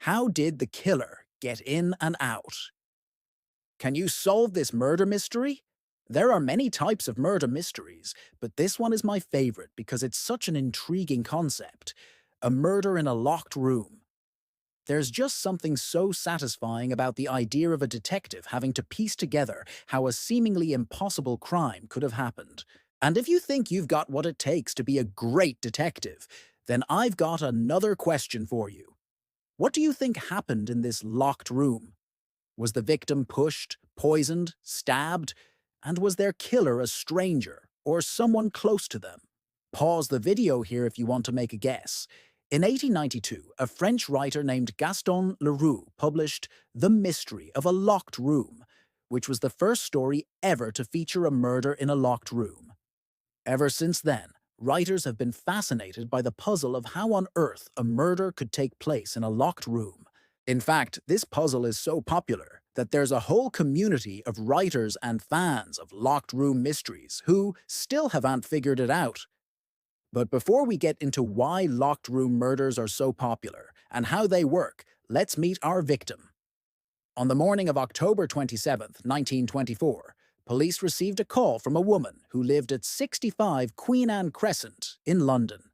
How did the killer get in and out? Can you solve this murder mystery? There are many types of murder mysteries, but this one is my favorite because it's such an intriguing concept. A murder in a locked room. There's just something so satisfying about the idea of a detective having to piece together how a seemingly impossible crime could have happened. And if you think you've got what it takes to be a great detective, then I've got another question for you. What do you think happened in this locked room? Was the victim pushed, poisoned, stabbed? And was their killer a stranger or someone close to them? Pause the video here if you want to make a guess. In 1892, a French writer named Gaston Leroux published The Mystery of a Locked Room, which was the first story ever to feature a murder in a locked room. Ever since then, writers have been fascinated by the puzzle of how on earth a murder could take place in a locked room. In fact, this puzzle is so popular that there's a whole community of writers and fans of locked room mysteries who still haven't figured it out. But before we get into why locked room murders are so popular and how they work, let's meet our victim. On the morning of October 27, 1924, police received a call from a woman who lived at 65 Queen Anne Crescent in London.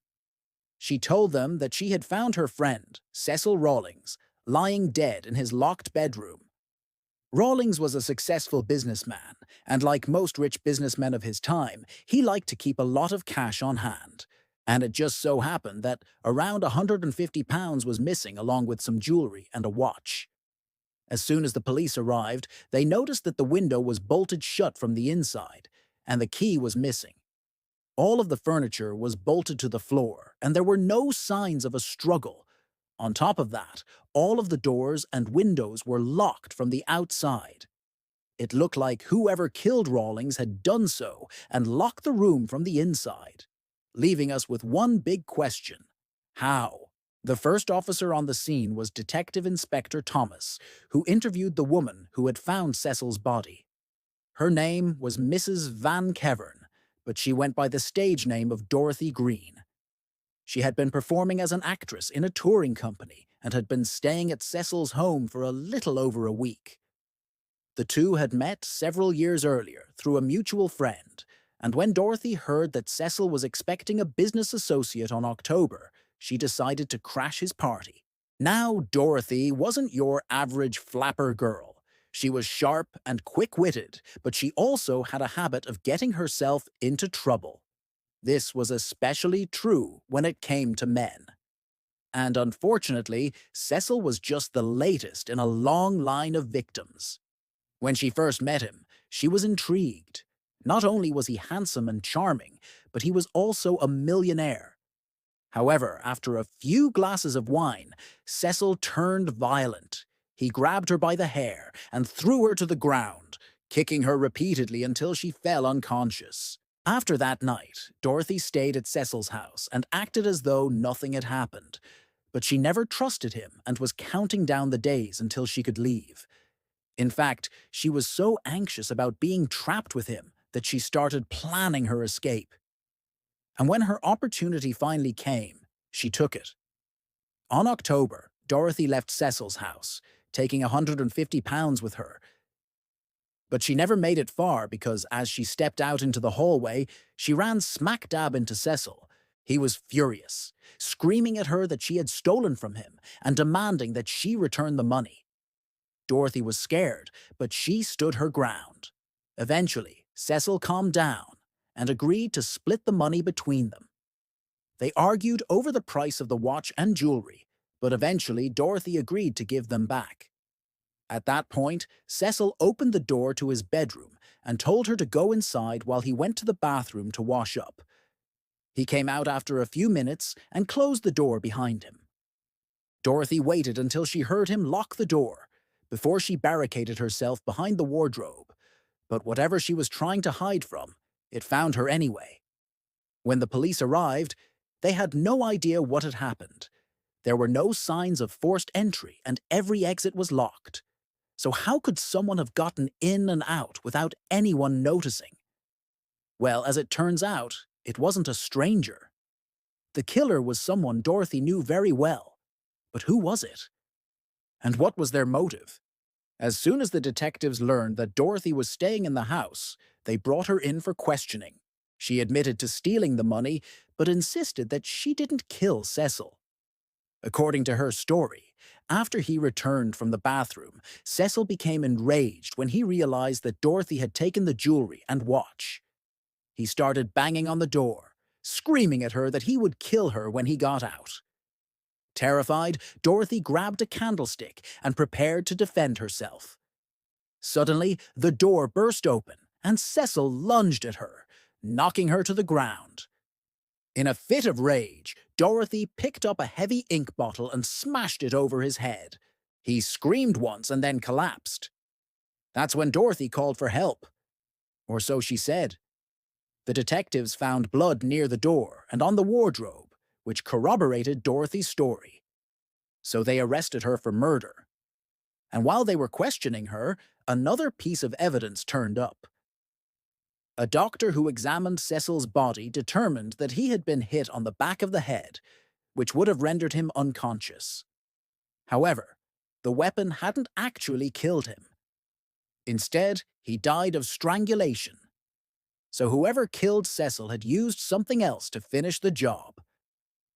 She told them that she had found her friend, Cecil Rawlings, lying dead in his locked bedroom. Rawlings was a successful businessman, and like most rich businessmen of his time, he liked to keep a lot of cash on hand. And it just so happened that around £150 was missing along with some jewelry and a watch. As soon as the police arrived, they noticed that the window was bolted shut from the inside, and the key was missing. All of the furniture was bolted to the floor, and there were no signs of a struggle. On top of that, all of the doors and windows were locked from the outside. It looked like whoever killed Rawlings had done so and locked the room from the inside, leaving us with one big question: how? The first officer on the scene was Detective Inspector Thomas, who interviewed the woman who had found Cecil's body. Her name was Mrs. Van Kevern, but she went by the stage name of Dorothy Green. She had been performing as an actress in a touring company and had been staying at Cecil's home for a little over a week. The two had met several years earlier through a mutual friend, and when Dorothy heard that Cecil was expecting a business associate on October, she decided to crash his party. Now, Dorothy wasn't your average flapper girl. She was sharp and quick-witted, but she also had a habit of getting herself into trouble. This was especially true when it came to men. And unfortunately, Cecil was just the latest in a long line of victims. When she first met him, she was intrigued. Not only was he handsome and charming, but he was also a millionaire. However, after a few glasses of wine, Cecil turned violent. He grabbed her by the hair and threw her to the ground, kicking her repeatedly until she fell unconscious. After that night, Dorothy stayed at Cecil's house and acted as though nothing had happened, but she never trusted him and was counting down the days until she could leave. In fact, she was so anxious about being trapped with him that she started planning her escape. And when her opportunity finally came, she took it. On October, Dorothy left Cecil's house, taking £150 with her. But she never made it far because as she stepped out into the hallway, she ran smack dab into Cecil. He was furious, screaming at her that she had stolen from him and demanding that she return the money. Dorothy was scared, but she stood her ground. Eventually, Cecil calmed down and agreed to split the money between them. They argued over the price of the watch and jewelry, but eventually Dorothy agreed to give them back. At that point, Cecil opened the door to his bedroom and told her to go inside while he went to the bathroom to wash up. He came out after a few minutes and closed the door behind him. Dorothy waited until she heard him lock the door before she barricaded herself behind the wardrobe. But whatever she was trying to hide from, it found her anyway. When the police arrived, they had no idea what had happened. There were no signs of forced entry and every exit was locked. So how could someone have gotten in and out without anyone noticing? Well, as it turns out, it wasn't a stranger. The killer was someone Dorothy knew very well. But who was it? And what was their motive? As soon as the detectives learned that Dorothy was staying in the house, they brought her in for questioning. She admitted to stealing the money, but insisted that she didn't kill Cecil. According to her story, after he returned from the bathroom, Cecil became enraged when he realized that Dorothy had taken the jewelry and watch. He started banging on the door, screaming at her that he would kill her when he got out. Terrified, Dorothy grabbed a candlestick and prepared to defend herself. Suddenly, the door burst open, and Cecil lunged at her, knocking her to the ground. In a fit of rage, Dorothy picked up a heavy ink bottle and smashed it over his head. He screamed once and then collapsed. That's when Dorothy called for help. Or so she said. The detectives found blood near the door and on the wardrobe, which corroborated Dorothy's story. So they arrested her for murder. And while they were questioning her, another piece of evidence turned up. A doctor who examined Cecil's body determined that he had been hit on the back of the head, which would have rendered him unconscious. However, the weapon hadn't actually killed him. Instead, he died of strangulation. So whoever killed Cecil had used something else to finish the job.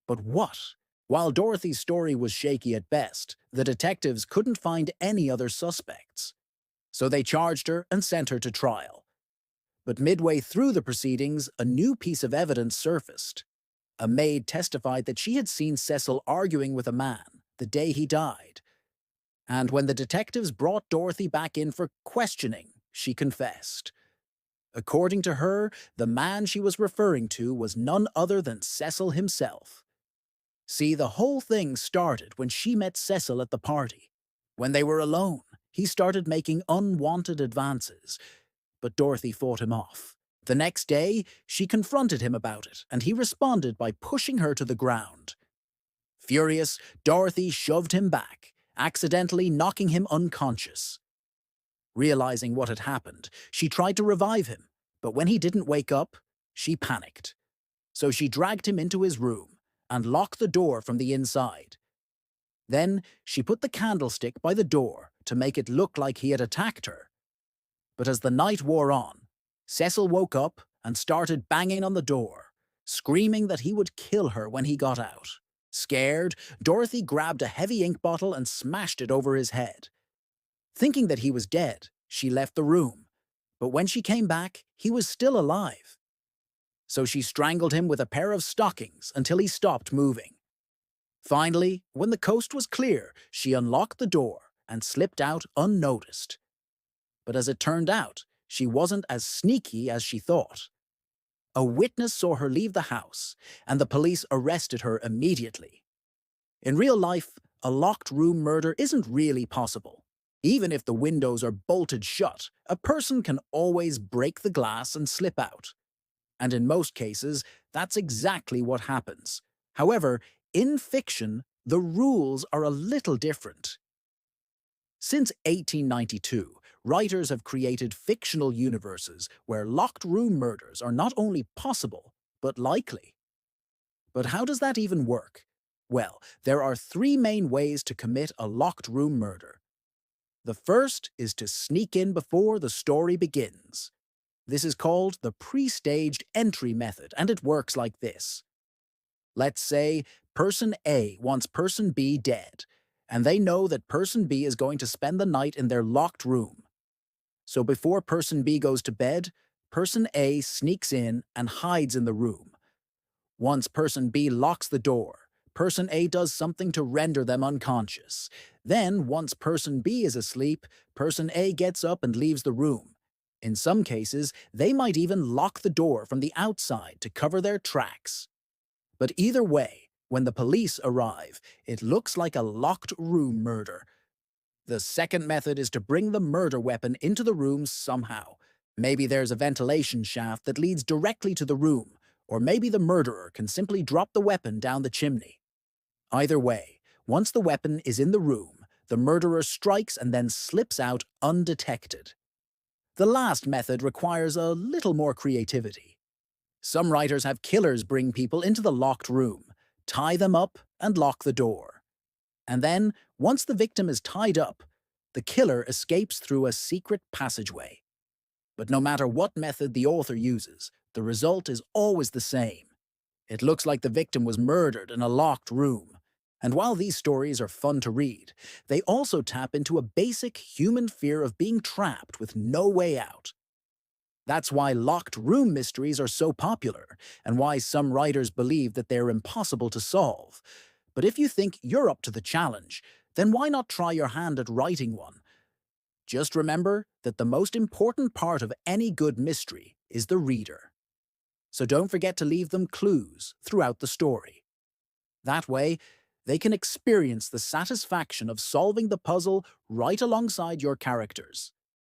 But what? While Dorothy's story was shaky at best, the detectives couldn't find any other suspects. So they charged her and sent her to trial. But midway through the proceedings, a new piece of evidence surfaced. A maid testified that she had seen Cecil arguing with a man the day he died. And when the detectives brought Dorothy back in for questioning, she confessed. According to her, the man she was referring to was none other than Cecil himself. See, the whole thing started when she met Cecil at the party. When they were alone, he started making unwanted advances, but Dorothy fought him off. The next day, she confronted him about it, and he responded by pushing her to the ground. Furious, Dorothy shoved him back, accidentally knocking him unconscious. Realizing what had happened, she tried to revive him, but when he didn't wake up, she panicked. So she dragged him into his room and locked the door from the inside. Then she put the candlestick by the door to make it look like he had attacked her. But as the night wore on, Cecil woke up and started banging on the door, screaming that he would kill her when he got out. Scared, Dorothy grabbed a heavy ink bottle and smashed it over his head. Thinking that he was dead, she left the room, but when she came back, he was still alive. So she strangled him with a pair of stockings until he stopped moving. Finally, when the coast was clear, she unlocked the door and slipped out unnoticed. But as it turned out, she wasn't as sneaky as she thought. A witness saw her leave the house, and the police arrested her immediately. In real life, a locked room murder isn't really possible. Even if the windows are bolted shut, a person can always break the glass and slip out. And in most cases, that's exactly what happens. However, in fiction, the rules are a little different. Since 1892, writers have created fictional universes where locked room murders are not only possible, but likely. But how does that even work? Well, there are three main ways to commit a locked room murder. The first is to sneak in before the story begins. This is called the pre-staged entry method, and it works like this. Let's say Person A wants Person B dead, and they know that Person B is going to spend the night in their locked room. So before Person B goes to bed, Person A sneaks in and hides in the room. Once Person B locks the door, Person A does something to render them unconscious. Then, once Person B is asleep, Person A gets up and leaves the room. In some cases, they might even lock the door from the outside to cover their tracks. But either way, when the police arrive, it looks like a locked room murder. The second method is to bring the murder weapon into the room somehow. Maybe there's a ventilation shaft that leads directly to the room, or maybe the murderer can simply drop the weapon down the chimney. Either way, once the weapon is in the room, the murderer strikes and then slips out undetected. The last method requires a little more creativity. Some writers have killers bring people into the locked room, tie them up, and lock the door. And then, once the victim is tied up, the killer escapes through a secret passageway. But no matter what method the author uses, the result is always the same. It looks like the victim was murdered in a locked room. And while these stories are fun to read, they also tap into a basic human fear of being trapped with no way out. That's why locked room mysteries are so popular, and why some writers believe that they're impossible to solve. But if you think you're up to the challenge, then why not try your hand at writing one? Just remember that the most important part of any good mystery is the reader. So don't forget to leave them clues throughout the story. That way, they can experience the satisfaction of solving the puzzle right alongside your characters.